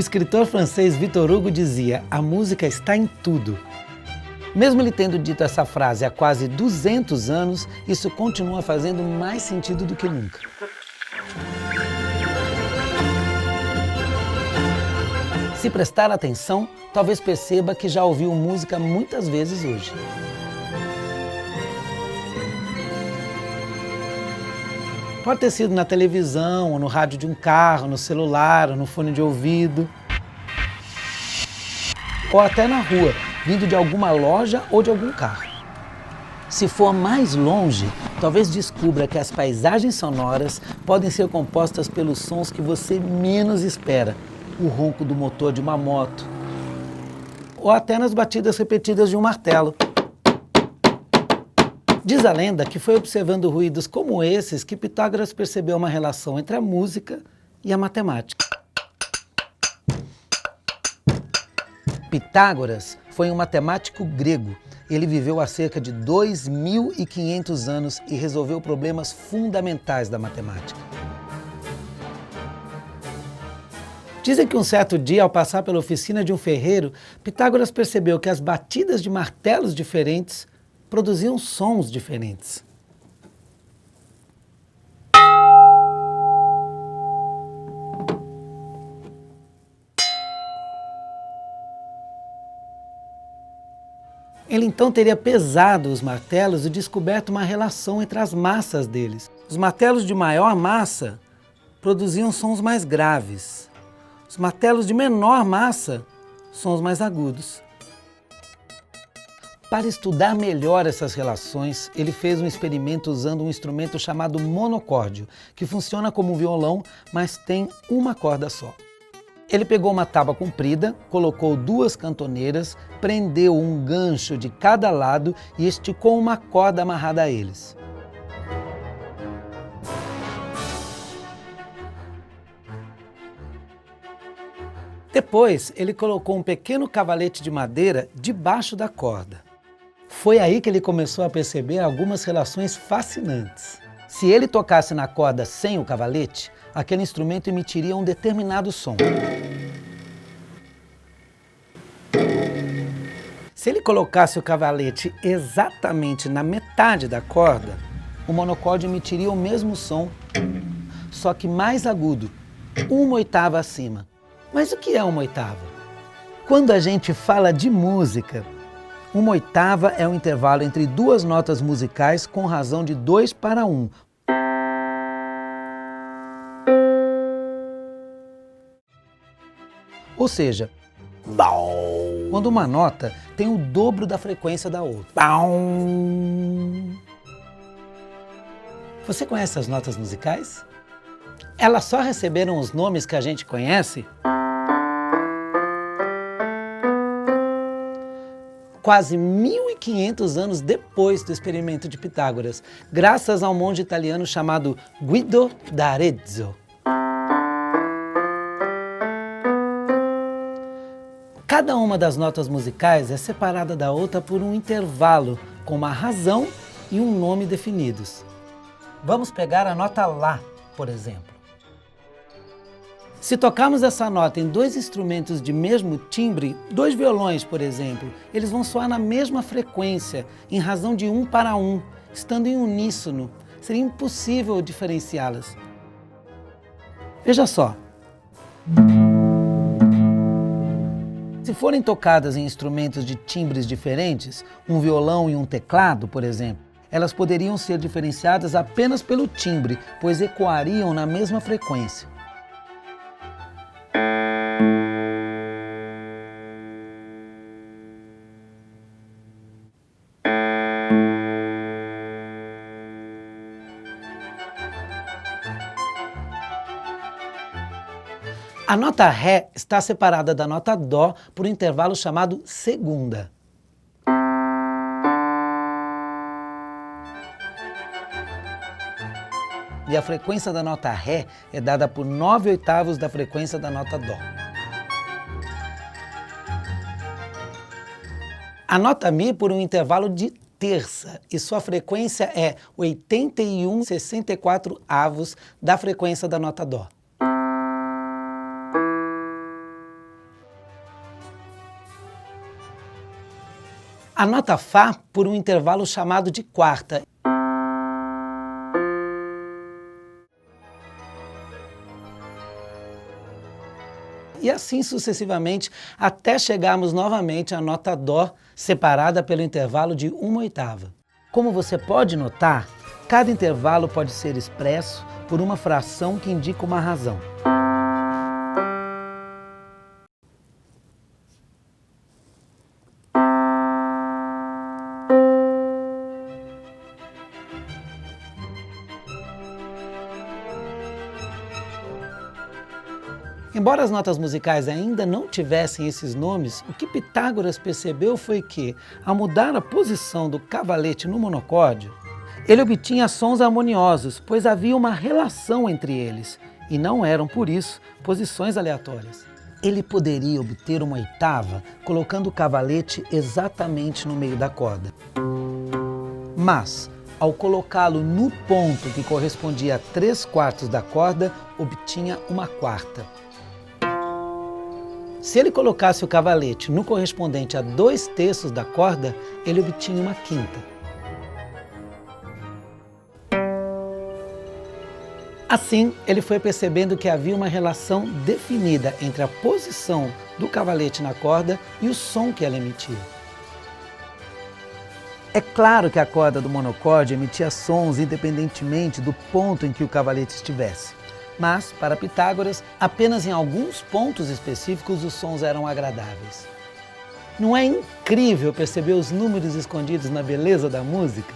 escritor francês Victor Hugo dizia: a música está em tudo. Mesmo ele tendo dito essa frase há quase 200 anos, isso continua fazendo mais sentido do que nunca. Se prestar atenção, talvez perceba que já ouviu música muitas vezes hoje. Pode ter sido na televisão, ou no rádio de um carro, no celular, ou no fone de ouvido. Ou até na rua, vindo de alguma loja ou de algum carro. Se for mais longe, talvez descubra que as paisagens sonoras podem ser compostas pelos sons que você menos espera. O ronco do motor de uma moto, ou até nas batidas repetidas de um martelo. Diz a lenda que foi observando ruídos como esses que Pitágoras percebeu uma relação entre a música e a matemática. Pitágoras foi um matemático grego. Ele viveu há cerca de 2.500 anos e resolveu problemas fundamentais da matemática. Dizem que um certo dia, ao passar pela oficina de um ferreiro, Pitágoras percebeu que as batidas de martelos diferentes produziam sons diferentes. Ele então teria pesado os martelos e descoberto uma relação entre as massas deles. Os martelos de maior massa produziam sons mais graves. Os martelos de menor massa, sons mais agudos. Para estudar melhor essas relações, ele fez um experimento usando um instrumento chamado monocórdio, que funciona como um violão, mas tem uma corda só. Ele pegou uma tábua comprida, colocou 2 cantoneiras, prendeu um gancho de cada lado e esticou uma corda amarrada a eles. Depois, ele colocou um pequeno cavalete de madeira debaixo da corda. Foi aí que ele começou a perceber algumas relações fascinantes. Se ele tocasse na corda sem o cavalete, aquele instrumento emitiria um determinado som. Se ele colocasse o cavalete exatamente na metade da corda, o monocórdio emitiria o mesmo som, só que mais agudo, 1/8 acima. Mas o que é 1/8? Quando a gente fala de música, 1/8 é um intervalo entre 2 notas musicais com razão de 2:1. Ou seja, quando uma nota tem o dobro da frequência da outra. Você conhece as notas musicais? Elas só receberam os nomes que a gente conhece quase 1.500 anos depois do experimento de Pitágoras, graças a um monge italiano chamado Guido d'Arezzo. Cada uma das notas musicais é separada da outra por um intervalo, com uma razão e um nome definidos. Vamos pegar a nota Lá, por exemplo. Se tocarmos essa nota em 2 instrumentos de mesmo timbre, 2 violões, por exemplo, eles vão soar na mesma frequência, em razão de 1:1, estando em uníssono. Seria impossível diferenciá-las. Veja só. Se forem tocadas em instrumentos de timbres diferentes, um violão e um teclado, por exemplo, elas poderiam ser diferenciadas apenas pelo timbre, pois ecoariam na mesma frequência. A nota Ré está separada da nota Dó por um intervalo chamado segunda. E a frequência da nota Ré é dada por 9/8 da frequência da nota Dó. A nota Mi por um intervalo de terça e sua frequência é 81/64 da frequência da nota Dó. a nota Fá por um intervalo chamado de quarta. E assim sucessivamente, até chegarmos novamente à nota Dó, separada pelo intervalo de uma oitava. Como você pode notar, cada intervalo pode ser expresso por uma fração que indica uma razão. Embora as notas musicais ainda não tivessem esses nomes, o que Pitágoras percebeu foi que, ao mudar a posição do cavalete no monocórdio, ele obtinha sons harmoniosos, pois havia uma relação entre eles, e não eram, por isso, posições aleatórias. Ele poderia obter uma oitava colocando o cavalete exatamente no meio da corda. Mas, ao colocá-lo no ponto que correspondia a 3/4 da corda, obtinha uma quarta. Se ele colocasse o cavalete no correspondente a 2/3 da corda, ele obtinha uma quinta. Assim, ele foi percebendo que havia uma relação definida entre a posição do cavalete na corda e o som que ela emitia. É claro que a corda do monocórdio emitia sons independentemente do ponto em que o cavalete estivesse. Mas, para Pitágoras, apenas em alguns pontos específicos os sons eram agradáveis. Não é incrível perceber os números escondidos na beleza da música?